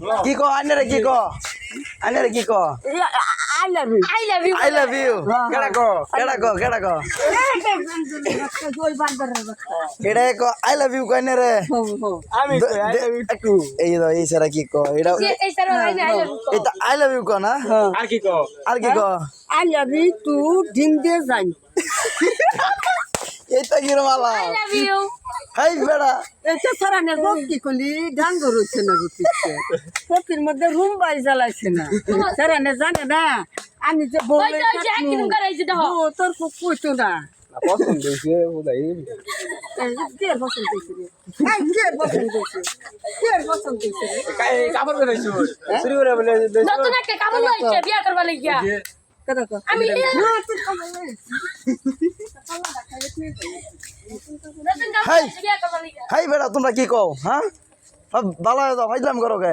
কি কো আইনারে কি কো আইনারে কি কো I love you. I love you. I love you কেডা কো এটা কো আই লাভ ইউ কইনে রে আমি কই আই লাভ ইউ টু এই দাও এই সারা কি কো এটা এই সারা I love you. এটা আই লাভ ইউ কো না আর কি কও আর কি কো I love you to ডিম দিয়ে যাই। এটা কি রে মালা I love you. হাই বেড়া এটা সারা নে কি করলি ডাঙ্গ রইছে না গুতিছে পকির মধ্যে রুম বাই জ্বালাইছে না সারা নে জানে না আমি যে বলে ও তোর খুব কইতো না পছন্দ হইছে বুঝাই কে পছন্দ হইছে রে এই কে পছন্দ হইছে কে পছন্দ হইছে রে কাপড় বেরাইছো শুরু করে বলে নতুন একটা কাপড় লইছে বিয়া করবা লাগিয়া কত কত আমি নতুন কাপড় হাই লইছে বিয়া করবা লাগিয়া হাই বেড়া তোমরা কি কও হ্যাঁ বালা দাও ফাইজলাম করো কে